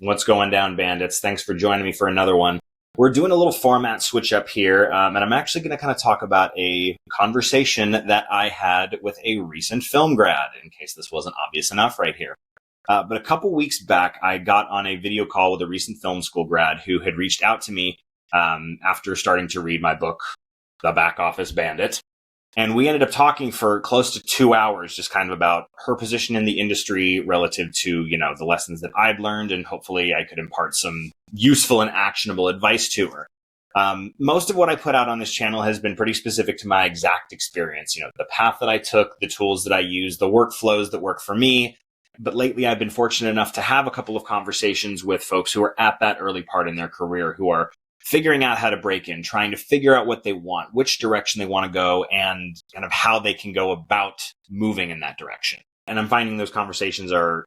What's going down, Bandits? Thanks for joining me for another one. We're doing a little format switch up here, and I'm actually going to kind of talk about a conversation that I had with a recent film grad, in case this wasn't obvious enough right here. But a couple weeks back, I got on a video call with a recent film school grad who had reached out to me after starting to read my book, The Back Office Bandit. And we ended up talking for close to 2 hours, just kind of about her position in the industry relative to, the lessons that I'd learned, and hopefully I could impart some useful and actionable advice to her. Most of what I put out on this channel has been pretty specific to my exact experience, the path that I took, the tools that I use, the workflows that work for me. But lately I've been fortunate enough to have a couple of conversations with folks who are at that early part in their career, who are figuring out how to break in, trying to figure out what they want, which direction they want to go, and kind of how they can go about moving in that direction. And I'm finding those conversations are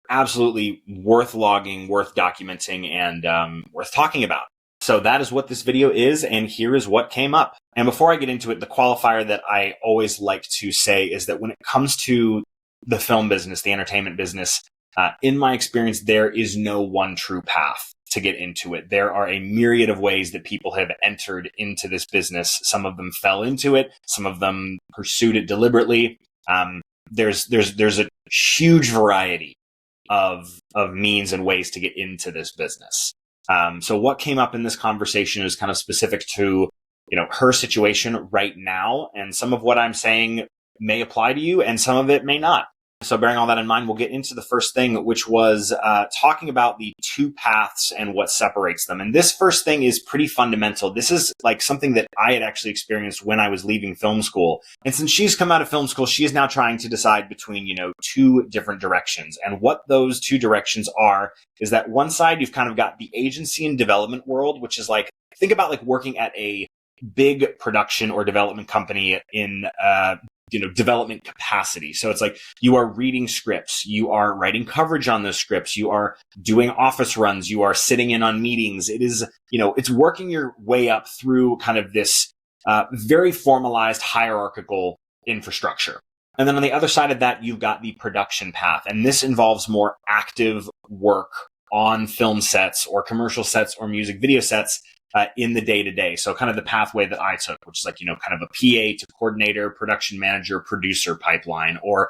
absolutely worth logging, worth documenting, and worth talking about. So that is what this video is, and here is what came up. And before I get into it, the qualifier that I always like to say is that when it comes to the film business, the entertainment business, in my experience, there is no one true path to get into it. There are a myriad of ways that people have entered into this business. Some of them fell into it. Some of them pursued it deliberately. There's a huge variety of means and ways to get into this business. So what came up in this conversation is kind of specific to, her situation right now. And some of what I'm saying may apply to you and some of it may not. So bearing all that in mind, we'll get into the first thing, which was talking about the two paths and what separates them. And this first thing is pretty fundamental. This is like something that I had actually experienced when I was leaving film school. And since she's come out of film school, she is now trying to decide between, two different directions. And what those two directions are is that one side, you've kind of got the agency and development world, which is like, think about like working at a big production or development company in development capacity. So it's like you are reading scripts, you are writing coverage on those scripts, you are doing office runs, you are sitting in on meetings. It is, it's working your way up through kind of this very formalized hierarchical infrastructure. And then on the other side of that, you've got the production path. And this involves more active work on film sets or commercial sets or music video sets in the day-to-day. So kind of the pathway that I took, which is like, kind of a PA to coordinator, production manager, producer pipeline, or,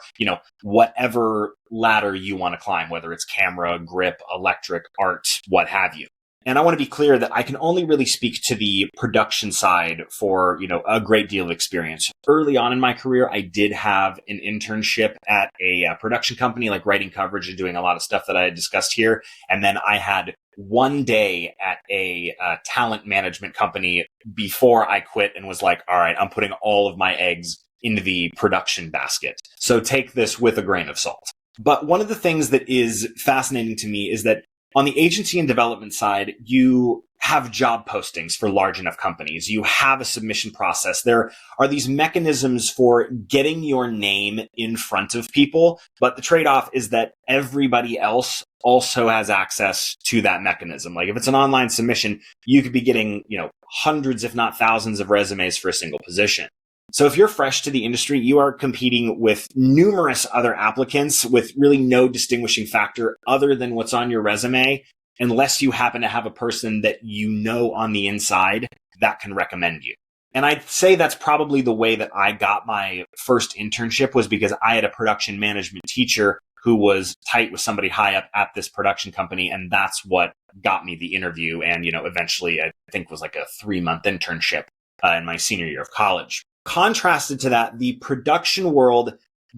whatever ladder you want to climb, whether it's camera, grip, electric, art, what have you. And I want to be clear that I can only really speak to the production side for, a great deal of experience. Early on in my career, I did have an internship at a production company, like writing coverage and doing a lot of stuff that I had discussed here. And then I had one day at a talent management company before I quit and was like, all right, I'm putting all of my eggs into the production basket. So take this with a grain of salt. But one of the things that is fascinating to me is that on the agency and development side, you have job postings for large enough companies. You have a submission process. There are these mechanisms for getting your name in front of people. But the trade-off is that everybody else also has access to that mechanism. Like if it's an online submission, you could be getting, hundreds, if not thousands of resumes for a single position. So if you're fresh to the industry, you are competing with numerous other applicants with really no distinguishing factor other than what's on your resume, unless you happen to have a person that on the inside that can recommend you. And I'd say that's probably the way that I got my first internship, was because I had a production management teacher who was tight with somebody high up at this production company. And that's what got me the interview. And, eventually I think was like a 3-month internship in my senior year of college. Contrasted to that, the production world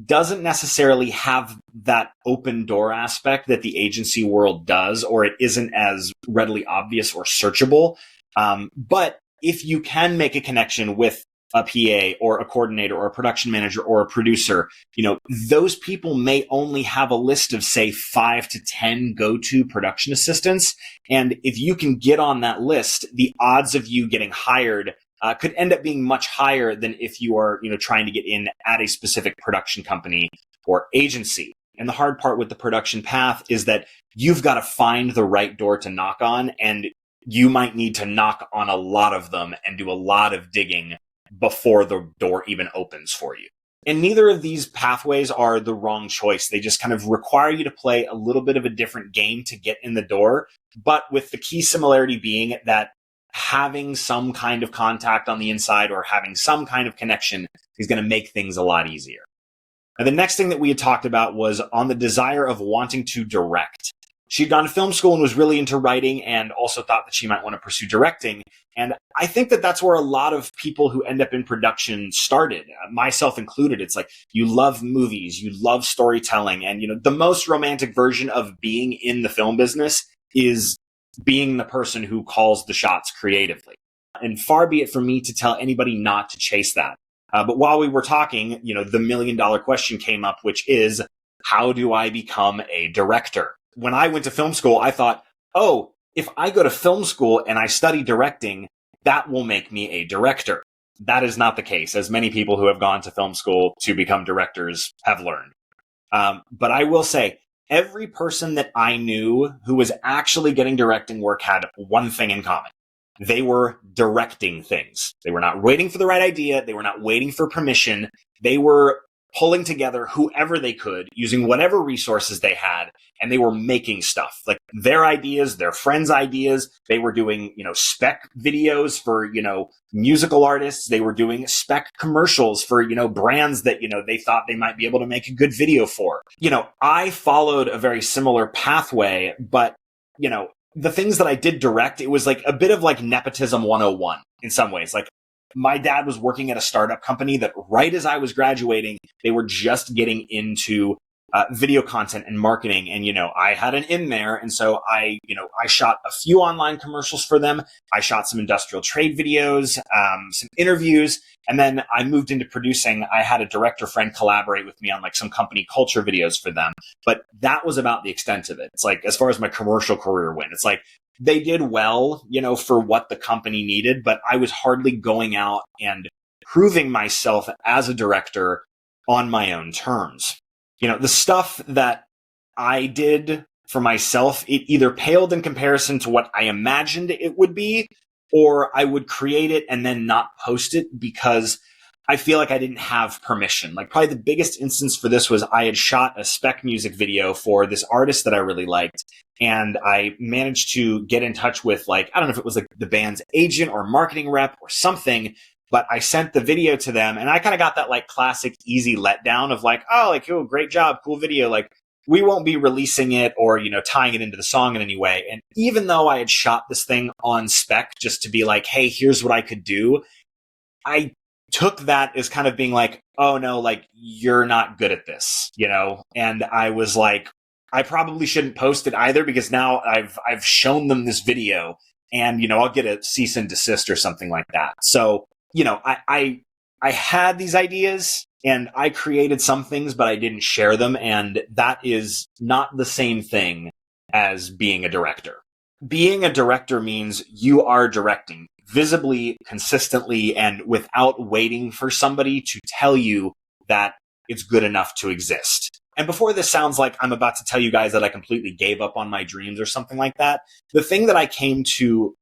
doesn't necessarily have that open door aspect that the agency world does, or it isn't as readily obvious or searchable. But if you can make a connection with a PA or a coordinator or a production manager or a producer, those people may only have a list of, say, 5 to 10 go-to production assistants. And if you can get on that list, the odds of you getting hired could end up being much higher than if you are, trying to get in at a specific production company or agency. And the hard part with the production path is that you've got to find the right door to knock on, and you might need to knock on a lot of them and do a lot of digging before the door even opens for you. And neither of these pathways are the wrong choice. They just kind of require you to play a little bit of a different game to get in the door, but with the key similarity being that having some kind of contact on the inside or having some kind of connection is going to make things a lot easier. And the next thing that we had talked about was on the desire of wanting to direct. She'd gone to film school and was really into writing and also thought that she might want to pursue directing. And I think that that's where a lot of people who end up in production started, myself included. It's like, you love movies, you love storytelling. And, the most romantic version of being in the film business is being the person who calls the shots creatively. And far be it from me to tell anybody not to chase that. But while we were talking, the $1 million question came up, which is, how do I become a director? When I went to film school, I thought, oh, if I go to film school and I study directing, that will make me a director. That is not the case, as many people who have gone to film school to become directors have learned. But I will say, every person that I knew who was actually getting directing work had one thing in common. They were directing things. They were not waiting for the right idea. They were not waiting for permission. They were pulling together whoever they could using whatever resources they had, and they were making stuff like their ideas, their friends' ideas. They were doing, spec videos for, musical artists. They were doing spec commercials for, brands that, they thought they might be able to make a good video for. I followed a very similar pathway, but, the things that I did direct, it was like a bit of like nepotism 101 in some ways. Like, my dad was working at a startup company that right as I was graduating, they were just getting into video content and marketing. And, I had an in there. And so I shot a few online commercials for them. I shot some industrial trade videos, some interviews. And then I moved into producing. I had a director friend collaborate with me on like some company culture videos for them. But that was about the extent of it. It's like, as far as my commercial career went, it's like, they did well, for what the company needed, but I was hardly going out and proving myself as a director on my own terms. The stuff that I did for myself, it either paled in comparison to what I imagined it would be, or I would create it and then not post it because I feel like I didn't have permission. Like, probably the biggest instance for this was I had shot a spec music video for this artist that I really liked. And I managed to get in touch with, like, I don't know if it was like the band's agent or marketing rep or something, but I sent the video to them and I kind of got that like classic easy letdown of like, oh, like, oh, great job, cool video. Like, we won't be releasing it or, tying it into the song in any way. And even though I had shot this thing on spec just to be like, hey, here's what I could do, I took that as kind of being like, oh no, like, you're not good at this, And I was like, I probably shouldn't post it either because now I've shown them this video and, I'll get a cease and desist or something like that. So, I had these ideas and I created some things, but I didn't share them. And that is not the same thing as being a director. Being a director means you are directing visibly, consistently, and without waiting for somebody to tell you that it's good enough to exist. And before this sounds like I'm about to tell you guys that I completely gave up on my dreams or something like that, the thing that I came to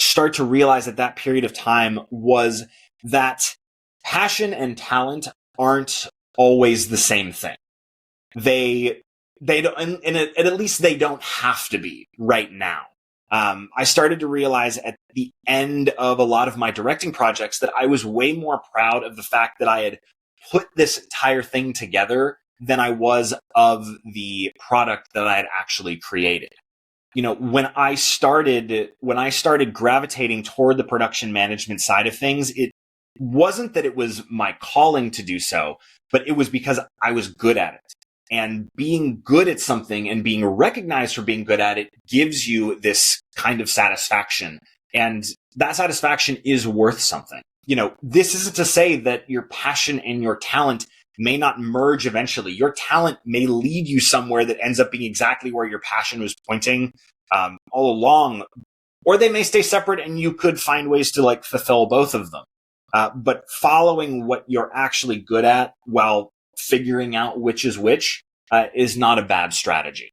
start to realize at that period of time was that passion and talent aren't always the same thing. They don't, and at least they don't have to be right now. I started to realize at the end of a lot of my directing projects that I was way more proud of the fact that I had put this entire thing together than I was of the product that I had actually created. When I started gravitating toward the production management side of things, it wasn't that it was my calling to do so, but it was because I was good at it. And being good at something and being recognized for being good at it gives you this kind of satisfaction. And that satisfaction is worth something. This isn't to say that your passion and your talent may not merge eventually. Your talent may lead you somewhere that ends up being exactly where your passion was pointing all along, or they may stay separate and you could find ways to like fulfill both of them. But following what you're actually good at while figuring out which is which is not a bad strategy.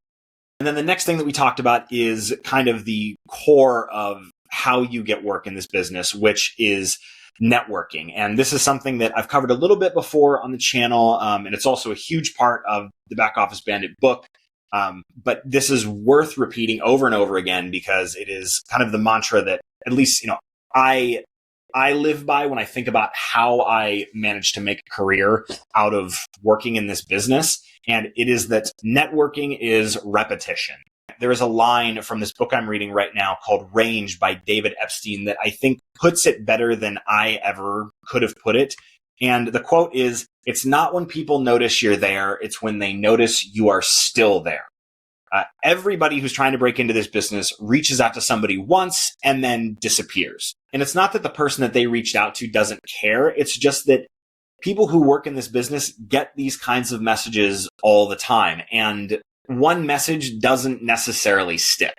And then the next thing that we talked about is kind of the core of how you get work in this business, which is networking. And this is something that I've covered a little bit before on the channel. And it's also a huge part of the Back Office Bandit book. But this is worth repeating over and over again because it is kind of the mantra that at least, I live by when I think about how I managed to make a career out of working in this business. And it is that networking is repetition. There is a line from this book I'm reading right now called Range by David Epstein that I think puts it better than I ever could have put it. And the quote is, "It's not when people notice you're there, it's when they notice you are still there." Everybody who's trying to break into this business reaches out to somebody once and then disappears. And it's not that the person that they reached out to doesn't care. It's just that people who work in this business get these kinds of messages all the time. And one message doesn't necessarily stick.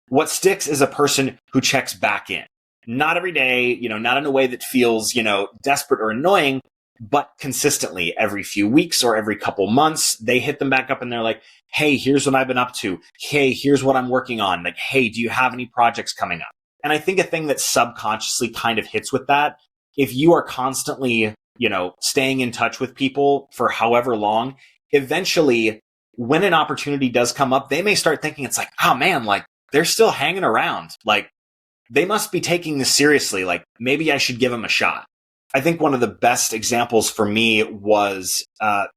What sticks is a person who checks back in. Not every day, not in a way that feels, desperate or annoying, but consistently every few weeks or every couple months, they hit them back up and they're like, "Hey, here's what I've been up to. Hey, here's what I'm working on. Like, hey, do you have any projects coming up?" And I think a thing that subconsciously kind of hits with that, if you are constantly, staying in touch with people for however long, eventually when an opportunity does come up, they may start thinking it's like, "Oh man, like they're still hanging around. Like they must be taking this seriously. Like maybe I should give them a shot." I think one of the best examples for me was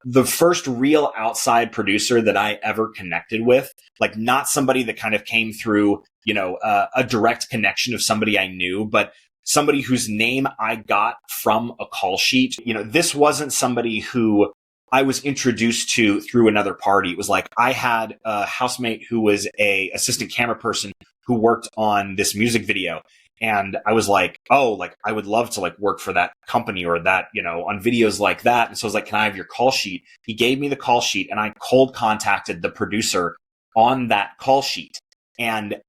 the first real outside producer that I ever connected with, like not somebody that kind of came through, a direct connection of somebody I knew, but somebody whose name I got from a call sheet. This wasn't somebody who I was introduced to through another party. It was like I had a housemate who was a assistant camera person who worked on this music video. And I was like, oh, like I would love to like work for that company or that, on videos like that. And so I was like, "Can I have your call sheet?" He gave me the call sheet and I cold contacted the producer on that call sheet. And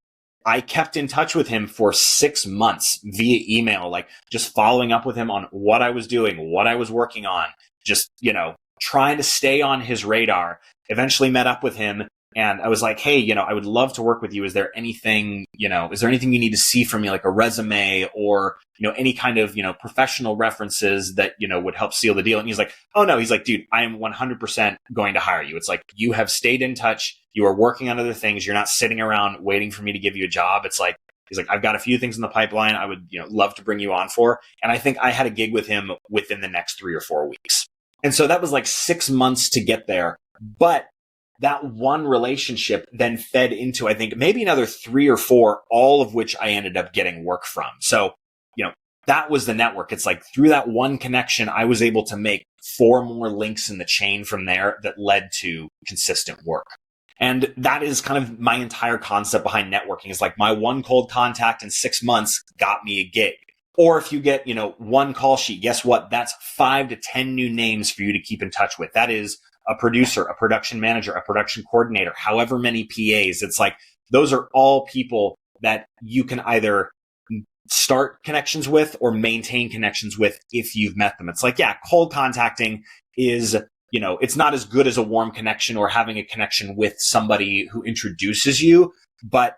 I kept in touch with him for 6 months via email, like just following up with him on what I was doing, what I was working on, just, trying to stay on his radar. Eventually met up with him. And I was like, "Hey, I would love to work with you. Is there anything you need to see from me, like a resume or, any kind of, professional references that, would help seal the deal?" And he's like, "Oh no." He's like, "Dude, I am 100% going to hire you. It's like, you have stayed in touch. You are working on other things. You're not sitting around waiting for me to give you a job." It's like, he's like, "I've got a few things in the pipeline I would, love to bring you on for." And I think I had a gig with him within the next 3 or 4 weeks. And so that was like 6 months to get there. But that one relationship then fed into, I think, maybe another 3 or 4, all of which I ended up getting work from. So, that was the network. It's like through that one connection, I was able to make 4 more links in the chain from there that led to consistent work. And that is kind of my entire concept behind networking. Is like my one cold contact in 6 months got me a gig. Or if you get, one call sheet, guess what? That's 5 to 10 new names for you to keep in touch with. That is a producer, a production manager, a production coordinator, however many PAs. It's like, those are all people that you can either start connections with or maintain connections with if you've met them. It's like, yeah, cold contacting is, it's not as good as a warm connection or having a connection with somebody who introduces you, but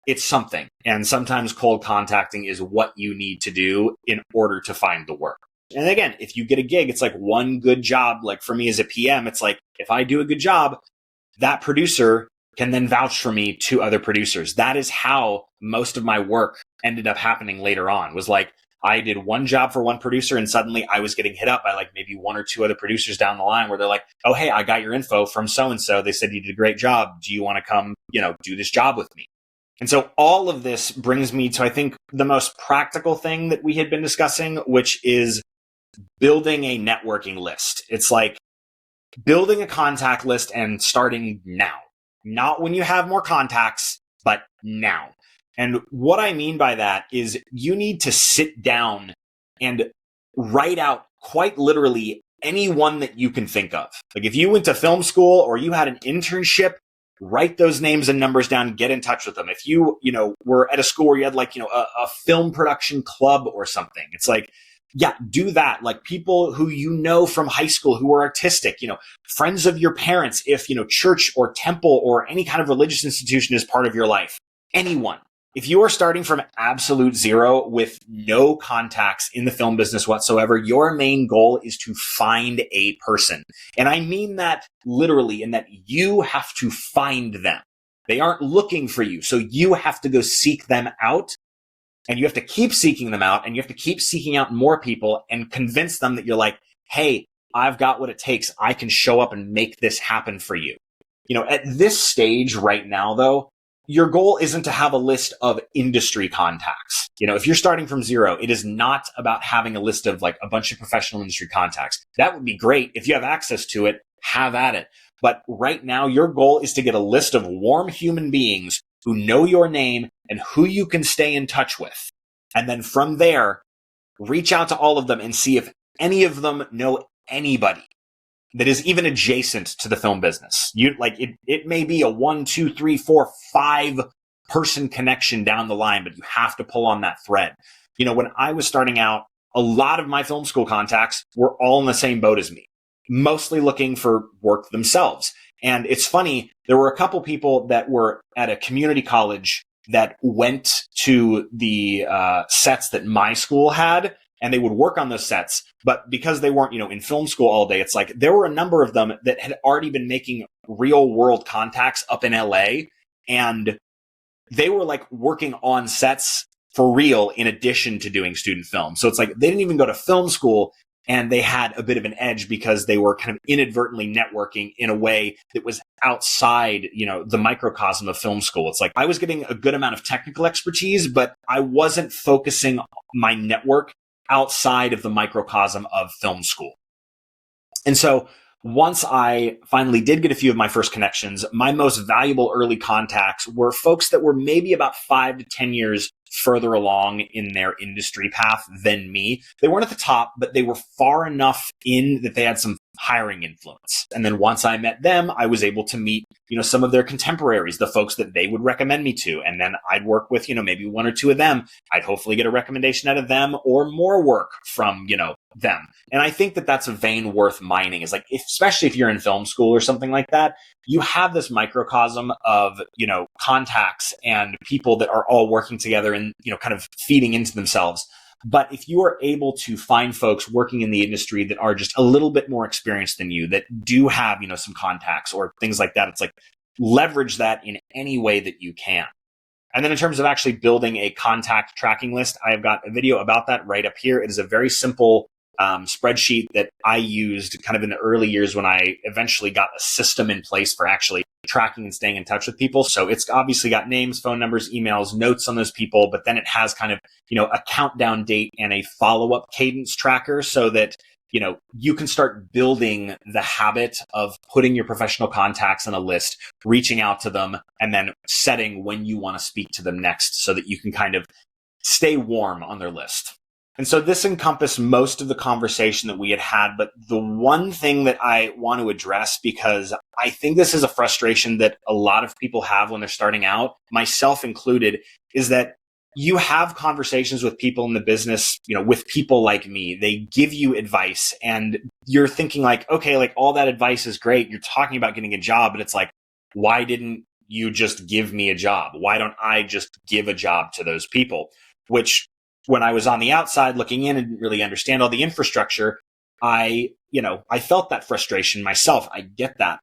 it's something. And sometimes cold contacting is what you need to do in order to find the work. And again, if you get a gig, it's like one good job. Like for me as a PM, it's like, if I do a good job, that producer can then vouch for me to other producers. That is how most of my work ended up happening later on. Was like, I did one job for one producer and suddenly I was getting hit up by like maybe 1 or 2 other producers down the line where they're like, "Oh, hey, I got your info from so-and-so. They said you did a great job. Do you want to come, do this job with me?" And so all of this brings me to, I think, the most practical thing that we had been discussing, which is building a networking list. It's like building a contact list and starting now. Not when you have more contacts, but now. And what I mean by that is you need to sit down and write out quite literally anyone that you can think of. Like if you went to film school or you had an internship, write those names and numbers down, get in touch with them. If you, were at a school where you had like, a film production club or something, it's like, yeah, do that. Like people who from high school who are artistic, friends of your parents, if, church or temple or any kind of religious institution is part of your life, anyone. if you are starting from absolute zero with no contacts in the film business whatsoever, your main goal is to find a person. And I mean that literally in that you have to find them. They aren't looking for you. So you have to go seek them out, and you have to keep seeking them out, and you have to keep seeking out more people and convince them that you're like, hey, I've got what it takes. I can show up and make this happen for you. At this stage right now, though, your goal isn't to have a list of industry contacts. If you're starting from zero, it is not about having a list of like a bunch of professional industry contacts. That would be great. If you have access to it, have at it. But right now, your goal is to get a list of warm human beings who know your name and who you can stay in touch with. And then from there, reach out to all of them and see if any of them know anybody that is even adjacent to the film business. It may be a 1, 2, 3, 4, 5 person connection down the line, but you have to pull on that thread. When I was starting out, a lot of my film school contacts were all in the same boat as me, mostly looking for work themselves. And it's funny, there were a couple people that were at a community college that went to the sets that my school had, and they would work on those sets. But because they weren't, in film school all day, it's like there were a number of them that had already been making real world contacts up in LA, and they were like working on sets for real in addition to doing student film. So it's like they didn't even go to film school, and they had a bit of an edge because they were kind of inadvertently networking in a way that was outside, the microcosm of film school. It's like I was getting a good amount of technical expertise, but I wasn't focusing my network outside of the microcosm of film school. And so once I finally did get a few of my first connections, my most valuable early contacts were folks that were maybe about 5 to 10 years further along in their industry path than me. They weren't at the top, but they were far enough in that they had some hiring influence. And then once I met them, I was able to meet, some of their contemporaries, the folks that they would recommend me to. And then I'd work with, maybe 1 or 2 of them. I'd hopefully get a recommendation out of them or more work from, them. And I think that that's a vein worth mining, is like, especially if you're in film school or something like that, you have this microcosm of, contacts and people that are all working together and, kind of feeding into themselves. But if you are able to find folks working in the industry that are just a little bit more experienced than you, that do have, some contacts or things like that, it's like leverage that in any way that you can. And then in terms of actually building a contact tracking list, I've got a video about that right up here. It is a very simple spreadsheet that I used kind of in the early years when I eventually got a system in place for actually tracking and staying in touch with people. So it's obviously got names, phone numbers, emails, notes on those people, but then it has kind of, a countdown date and a follow-up cadence tracker so that, you can start building the habit of putting your professional contacts on a list, reaching out to them, and then setting when you want to speak to them next so that you can kind of stay warm on their list. And so this encompassed most of the conversation that we had, but the one thing that I want to address, because I think this is a frustration that a lot of people have when they're starting out, myself included, is that you have conversations with people in the business, with people like me. They give you advice and you're thinking like, okay, like all that advice is great. You're talking about getting a job, but it's like, why didn't you just give me a job? Why don't I just give a job to those people? Which, when I was on the outside looking in and didn't really understand all the infrastructure, I felt that frustration myself. I get that.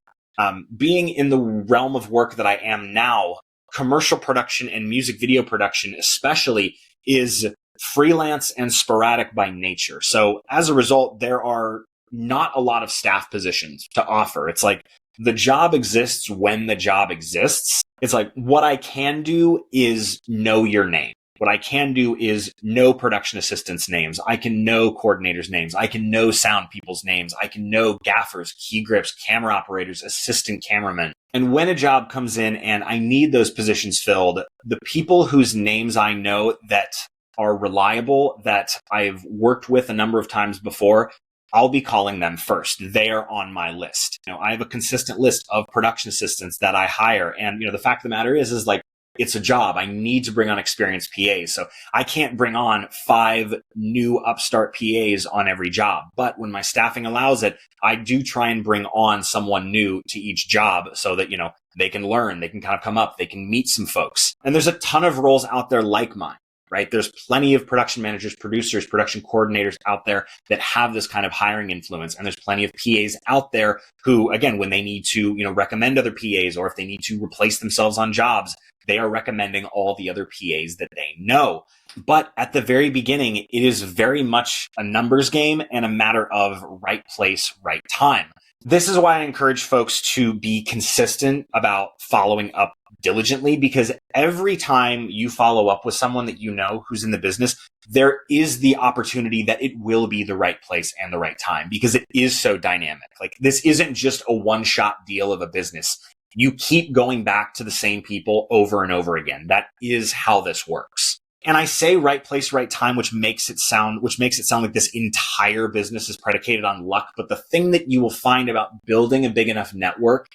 Being in the realm of work that I am now, commercial production and music video production especially is freelance and sporadic by nature. So as a result, there are not a lot of staff positions to offer. It's like the job exists when the job exists. It's like what I can do is know your name. What I can do is know production assistants' names. I can know coordinators' names. I can know sound people's names. I can know gaffers, key grips, camera operators, assistant cameramen. And when a job comes in and I need those positions filled, the people whose names I know that are reliable, that I've worked with a number of times before, I'll be calling them first. They are on my list. I have a consistent list of production assistants that I hire. And, the fact of the matter is like, it's a job. I need to bring on experienced PAs. So I can't bring on 5 new upstart PAs on every job. But when my staffing allows it, I do try and bring on someone new to each job so that, they can learn, they can kind of come up, they can meet some folks. And there's a ton of roles out there like mine, right? There's plenty of production managers, producers, production coordinators out there that have this kind of hiring influence. And there's plenty of PAs out there who, again, when they need to, recommend other PAs, or if they need to replace themselves on jobs, they are recommending all the other PAs that they know. But at the very beginning, it is very much a numbers game and a matter of right place, right time. This is why I encourage folks to be consistent about following up diligently, because every time you follow up with someone that you know who's in the business, there is the opportunity that it will be the right place and the right time, because it is so dynamic. Like, this isn't just a one-shot deal of a business. You keep going back to the same people over and over again. That is how this works. And I say right place, right time, which makes it sound like this entire business is predicated on luck. But the thing that you will find about building a big enough network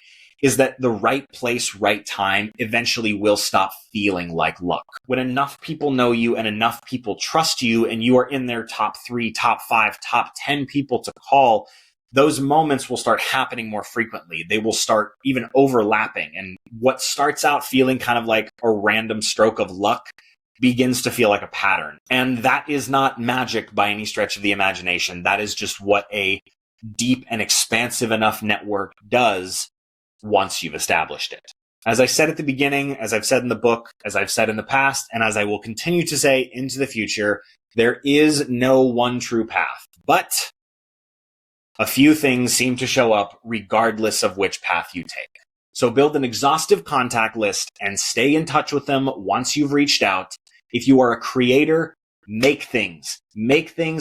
is that the right place, right time eventually will stop feeling like luck. When enough people know you and enough people trust you, and you are in their top 3, top 5, top 10 people to call, those moments will start happening more frequently. They will start even overlapping. And what starts out feeling kind of like a random stroke of luck begins to feel like a pattern. And that is not magic by any stretch of the imagination. That is just what a deep and expansive enough network does once you've established it. As I said at the beginning, as I've said in the book, as I've said in the past, and as I will continue to say into the future, there is no one true path. But a few things seem to show up regardless of which path you take. So build an exhaustive contact list and stay in touch with them once you've reached out. If you are a creator, make things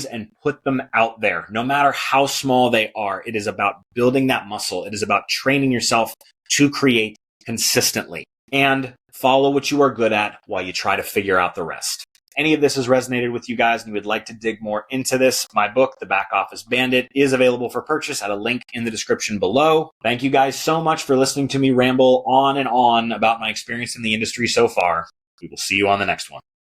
and put them out there, no matter how small they are. It is about building that muscle. It is about training yourself to create consistently, and follow what you are good at while you try to figure out the rest. Any of this has resonated with you guys and you would like to dig more into this, my book, The Back Office Bandit, is available for purchase at a link in the description below. Thank you guys so much for listening to me ramble on and on about my experience in the industry so far. We will see you on the next one.